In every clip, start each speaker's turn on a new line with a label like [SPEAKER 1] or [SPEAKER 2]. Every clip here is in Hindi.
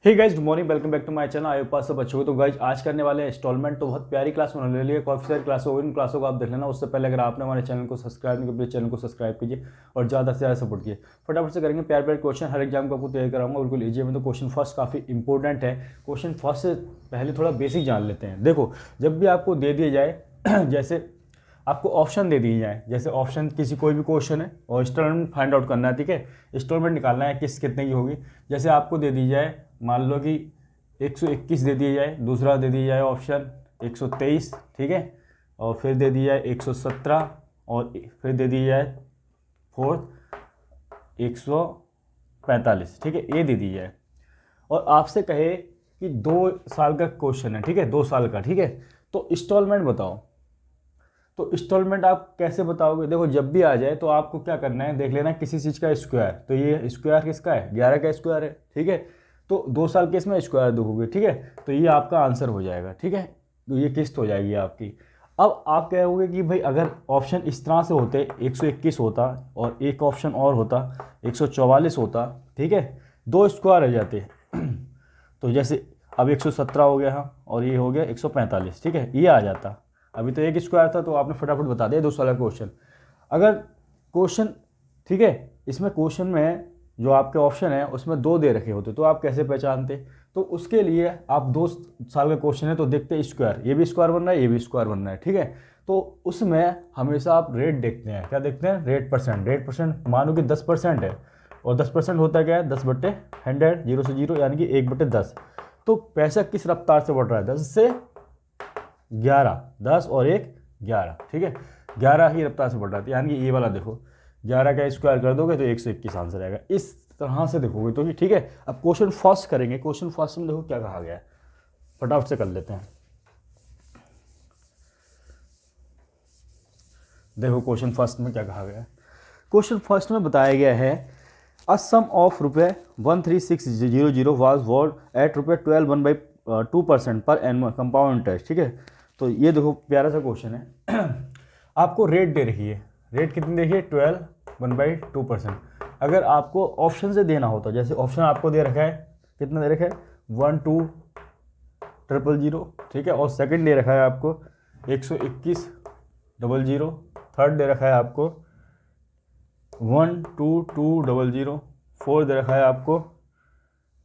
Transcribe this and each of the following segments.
[SPEAKER 1] Hey guys, good morning, welcome back to my channel. आयो पास सब अच्छे हो। तो गाइज आज करने वाले इंस्टॉलमेंट तो बहुत प्यारी क्लास होने वाली है। काफ़ी सारी क्लास होगी, इन क्लासों को आप देख लेना। उससे पहले अगर आपने हमारे चैनल को सब्सक्राइब नहीं किया, प्लीज चैनल को सब्सक्राइब कीजिए और ज़्यादा से ज़्यादा सपोर्ट कीजिए। फटाफट से करेंगे प्यार प्यार क्वेश्चन। हर एग्जाम को आपको तैयार कराऊंगा, बिल्कुल ईजी है। तो क्वेश्चन फर्स्ट काफ़ी इंपॉर्टेंट है। क्वेश्चन फर्स्ट से पहले थोड़ा बेसिक जान लेते हैं। देखो, जब भी आपको दे दिया जाए जैसे आपको ऑप्शन दे दिए जाए, जैसे ऑप्शन किसी कोई भी क्वेश्चन है और इंस्टॉलमेंट फाइंड आउट करना है, ठीक है, इंस्टॉलमेंट निकालना है किस कितने की होगी। जैसे आपको दे दी जाए, मान लो कि 121 दे दिया जाए, दूसरा दे दिया जाए ऑप्शन 123, ठीक है, और फिर दे दिया जाए 117 और फिर दे दिया जाए फोर्थ 145, ठीक है, ये दे दी जाए और आपसे कहे कि 2 साल का क्वेश्चन है, ठीक है, 2 साल का, ठीक है, तो इंस्टॉलमेंट बताओ। तो इंस्टॉलमेंट आप कैसे बताओगे? देखो, जब भी आ जाए तो आपको क्या करना है, देख लेना किसी चीज़ का स्क्वायर। तो ये स्क्वायर किसका है? 11 का स्क्वायर है, ठीक है। तो 2 साल के इसमें स्क्वायर देखोगे, ठीक है, तो ये आपका आंसर हो जाएगा, ठीक है, तो ये किस्त हो जाएगी आपकी। अब आप कहोगे कि भाई अगर ऑप्शन इस तरह से होते, 121 होता और एक ऑप्शन और होता 144 होता, ठीक है, 2 स्क्वायर हो जाते तो जैसे अब 117 हो गया और ये हो गया 145, ठीक है, ये आ जाता। अभी तो एक स्क्वायर था तो आपने फटाफट बता दिया 2 साल का क्वेश्चन। अगर क्वेश्चन, ठीक है, इसमें क्वेश्चन में जो आपके ऑप्शन है उसमें 2 दे रखे होते तो आप कैसे पहचानते? तो उसके लिए आप 2 साल का क्वेश्चन है तो देखते स्क्वायर, ये भी स्क्वायर बन रहा है, ये भी स्क्वायर बन रहा है, ठीक है। तो उसमें हमेशा आप रेट देखते हैं। क्या देखते हैं? Rate percent. रेट परसेंट मानो कि 10% है और 10% होता क्या है? 10/100, 0 से 0 यानी कि 1/10। तो पैसा किस रफ्तार से बढ़ रहा है? 10 से 11, 10 और 1 11, ठीक है, 11 ही रफ्तार से बढ़ रहा है। यानी कि ये वाला देखो, 11 का स्क्वायर कर दोगे तो 121 आंसर आएगा। इस तरह से देखोगे तो ठीक है। अब क्वेश्चन फर्स्ट करेंगे। क्वेश्चन फर्स्ट में देखो क्या कहा गया है, फटाफट से कर लेते हैं। देखो क्वेश्चन फर्स्ट में क्या कहा गया है। क्वेश्चन फर्स्ट में बताया गया है अ सम ऑफ ₹136,000 वाज वॉर्ड एट ₹12 पर एनुअल कंपाउंड इंटरेस्ट, ठीक है। तो ये देखो प्यारा सा क्वेश्चन है आपको रेट दे रखी है। रेट कितनी देखिए? 12/2%। अगर आपको ऑप्शन से देना होता, जैसे ऑप्शन आपको दे रखा है, कितना दे रखा है? 12,000, ठीक है, और सेकंड दे रखा है आपको 121,000, थर्ड दे रखा है आपको 122,000, फोर्थ दे रखा है आपको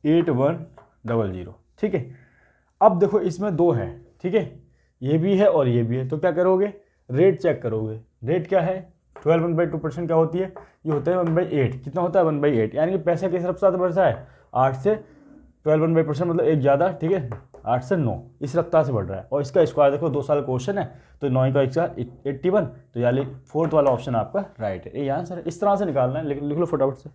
[SPEAKER 1] 81,000, ठीक है। अब देखो इसमें 2 है, ठीक है, ये भी है और ये भी है, तो क्या करोगे? रेट चेक करोगे। रेट क्या है? 12/2% क्या होती है? ये होता है 1/8। कितना होता है? 1/8, यानी कि पैसा किस रफ्तार से बढ़ता है? 8 से 12/% मतलब एक ज़्यादा, ठीक है, 8 से 9 इस रफ्तार से बढ़ रहा है। और इसका स्क्वायर देखो, 2 साल क्वेश्चन है तो 9 का स्क्वायर 81, तो यानी फोर्थ वाला ऑप्शन आपका राइट है। ये आंसर है। इस तरह से निकालना है, लिख लो फटाफट से।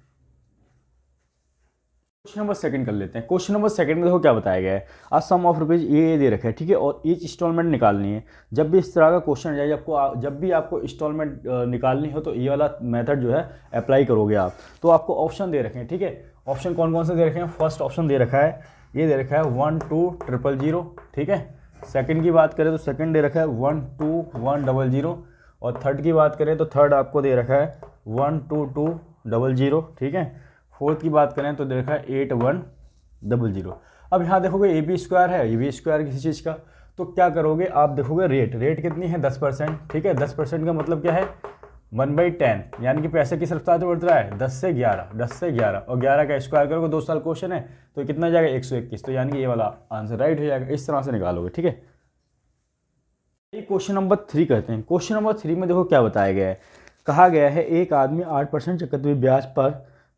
[SPEAKER 1] क्वेश्चन नंबर सेकंड कर लेते हैं। क्वेश्चन नंबर सेकंड में देखो क्या बताया गया है। आज सम ऑफ रुपीज़ ये दे रखा है, ठीक है, और ईच इंस्टॉलमेंट निकालनी है। जब भी इस तरह का क्वेश्चन जाए, जब भी आपको इंस्टॉलमेंट निकालनी हो तो ये वाला मेथड जो है अप्लाई करोगे आप। तो आपको ऑप्शन दे रखे हैं, ठीक है। ऑप्शन कौन कौन से दे रखे हैं? फर्स्ट ऑप्शन दे रखा है, ये दे रखा है 12,000, ठीक है। सेकेंड की बात करें तो सेकेंड दे रखा है 12,100, और थर्ड की बात करें तो थर्ड आपको दे रखा है 12,200, ठीक है। फोर्थ की बात करें तो दे रखा है 81,000। अब यहाँ देखोगे ए बी स्क्वायर है, ये भी स्क्वायर किसी चीज़ का, तो क्या करोगे आप? देखोगे रेट, रेट कितनी है? 10%, ठीक है। 10% का मतलब क्या है? 1/10, यानी कि पैसे किस रफ्तार से बढ़ रहा है? 10 से 11, 10 से 11, और 11 का स्क्वायर करोगे, 2 साल क्वेश्चन है तो कितना जाएगा? 121, तो यानी कि ये वाला आंसर राइट हो जाएगा। इस तरह से निकालोगे, ठीक है। ये क्वेश्चन नंबर 3 कहते हैं। क्वेश्चन नंबर 3 में देखो क्या बताया गया है। कहा गया है एक आदमी 8% चक्रवृद्धि ब्याज पर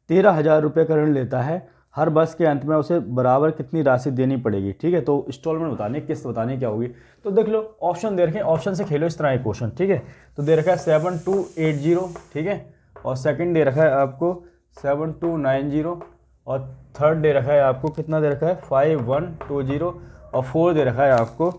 [SPEAKER 1] 13,000 रुपये का ऋण लेता है। हर वर्ष के अंत में उसे बराबर कितनी राशि देनी पड़ेगी, ठीक है। तो इंस्टॉलमेंट बतानी, किस्त बतानी क्या होगी। तो देख लो ऑप्शन दे रखे हैं, ऑप्शन से खेलो इस तरह एक क्वेश्चन, ठीक है। तो दे रखा है 7280, ठीक है, और सेकंड दे रखा है आपको 7290, और थर्ड दे रखा है आपको कितना दे रखा है? 5120, और फोर्थ दे रखा है आपको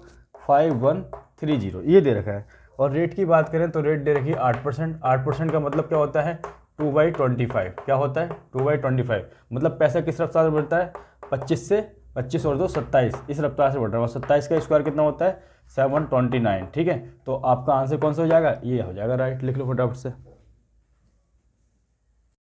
[SPEAKER 1] 5130, ये दे रखा है। और रेट की बात करें तो रेट दे रखी है 8%। 8% का मतलब क्या होता है? 2/25। क्या होता है? 2/25 मतलब पैसा किस रफ्तार से बढ़ता है? 25 से 25 और 2 27, इस रफ्तार से बढ़ रहा है। और 27 का स्क्वायर कितना होता है? 729, ठीक है। तो आपका आंसर कौन सा हो जाएगा? ये हो जाएगा राइट। लिख लो फटाफट से।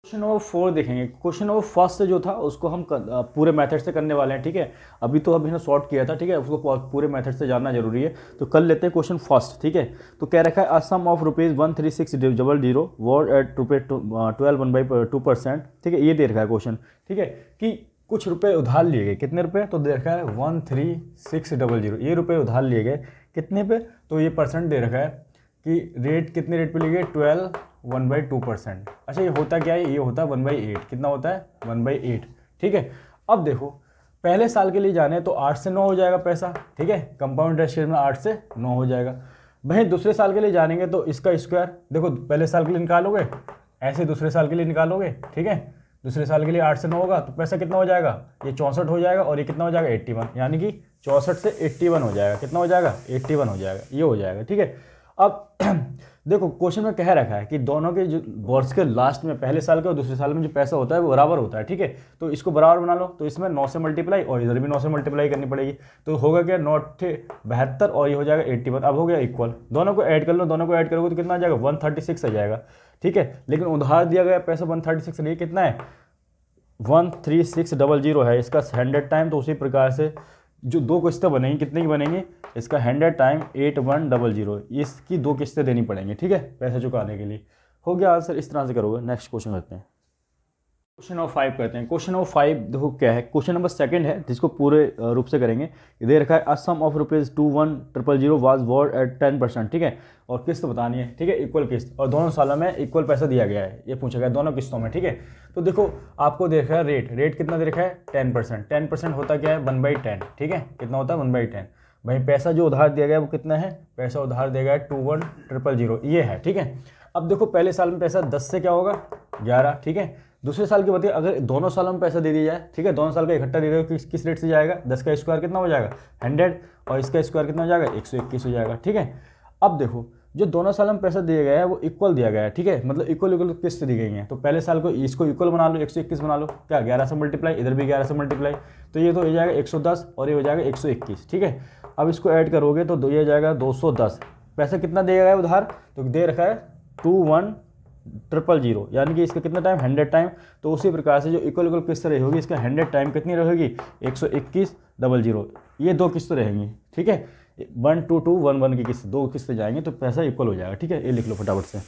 [SPEAKER 1] क्वेश्चन नंबर 4 देखेंगे। क्वेश्चन नंबर फर्स्ट जो था उसको हम पूरे मेथड से करने वाले हैं, ठीक है। अभी तो अभी हमने सॉर्ट किया था, ठीक है, उसको पूरे मेथड से जानना जरूरी है। तो कर लेते हैं क्वेश्चन फर्स्ट, ठीक है। तो क्या रखा है, अ सम ऑफ ₹136,000 वॉर एट ₹12.1/2%, ठीक है। ये दे रखा है क्वेश्चन, ठीक है, कि कुछ रुपए उधार लिए गए। कितने रुपए, तो दे रखा है 13600, ये रुपए उधार लिए गए कितने पे, तो ये परसेंट दे रखा है कि रेट कितने रेट पे लिए गए, 12/1/2%। अच्छा, ये होता क्या है, ये होता है 1/8। कितना होता है, 1/8, ठीक है। अब देखो पहले साल के लिए जाने तो 8 से 9 हो जाएगा पैसा, ठीक है, कंपाउंड इंटरेस्ट रेट में 8 से 9 हो जाएगा। वहीं दूसरे साल के लिए जानेंगे तो इसका स्क्वायर, देखो पहले साल के लिए निकालोगे, ऐसे दूसरे साल के लिए निकालोगे, ठीक है। दूसरे साल के लिए 8 से 9 होगा तो पैसा कितना हो जाएगा, ये 64 हो जाएगा, और ये कितना हो जाएगा, 81, यानी कि 64 से 81 हो जाएगा। कितना हो जाएगा, 81 हो जाएगा, ये हो जाएगा, ठीक है। अब देखो क्वेश्चन में कह रखा है कि दोनों के जो वर्ष के लास्ट में, पहले साल के और दूसरे साल में जो पैसा होता है वो बराबर होता है, ठीक है। तो इसको बराबर बना लो, तो इसमें 9 से मल्टीप्लाई और इधर भी 9 से मल्टीप्लाई करनी पड़ेगी। तो होगा क्या, 9 × 72 और ये हो जाएगा 81। अब हो गया इक्वल, दोनों को ऐड कर लो, दोनों को ऐड करोगे तो कितना आ जाएगा, 136 आ जाएगा, ठीक है। लेकिन उधार दिया गया पैसा 136 नहीं, कितना है, 13600 है। इसका 100 टाइम, तो उसी प्रकार से जो दो किस्तें बनेंगी, कितने की बनेंगी, इसका 100 टाइम 8100, इसकी 2 किस्तें देनी पड़ेंगी, ठीक है, पैसा चुकाने के लिए। हो गया आंसर, इस तरह से करोगे। नेक्स्ट क्वेश्चन करते हैं, क्वेश्चन नंबर 5 करते हैं। क्वेश्चन नंबर 5 देखो क्या है, क्वेश्चन नंबर सेकंड है, जिसको पूरे रूप से करेंगे। दे रखा है, अ सम ऑफ ₹21,000 वाज वॉर एट 10%, ठीक है, और किस्त बतानी है, ठीक है, इक्वल किस्त, और दोनों सालों में इक्वल पैसा दिया गया है, ये पूछा गया दोनों किस्तों में, ठीक है। तो देखो आपको दे रखा है रेट कितना दे रखा है, 10%। 10% होता क्या है, 1/10, ठीक है, कितना होता है, 1/10। भाई पैसा जो उधार दिया गया है वो कितना है, पैसा उधार दिया गया है 21,000, ये है, ठीक है। अब देखो पहले साल में पैसा 10 से क्या होगा, 11, ठीक है। दूसरे साल की बताइए, अगर दोनों सालों में पैसा दे दिया जाए, ठीक है, दोनों साल का इकट्ठा दे दिया, किस रेट से जाएगा, 10 का स्क्वायर कितना हो जाएगा, 100, और इसका स्क्वायर कितना हो जाएगा, 121 हो जाएगा, ठीक है। अब देखो जो दोनों सालों में पैसा दिया गया है वो इक्वल दिया गया है, ठीक है, मतलब इक्वल किस्त दी गई है। तो पहले साल को इसको इक्वल बना लो, 121 बना लो, क्या 11 से मल्टीप्लाई, इधर भी 11 से मल्टीप्लाई, तो ये तो हो जाएगा 110 और ये हो जाएगा 121, ठीक है। अब इसको ऐड करोगे तो ये हो जाएगा 210। पैसा कितना दिया गया है उधार, तो दे रखा है 21,000, यानी कि इसका कितना टाइम, 100 टाइम। तो उसी प्रकार से जो इक्वल किस्त रही होगी, इसका 100 टाइम कितनी रहेगी, 121,000, ये 2 किस्त रहेंगी, ठीक है। 12211 की किस्त, 2 किस्त जाएंगे तो पैसा इक्वल हो जाएगा, ठीक है। ये लिख लो फटाफट से।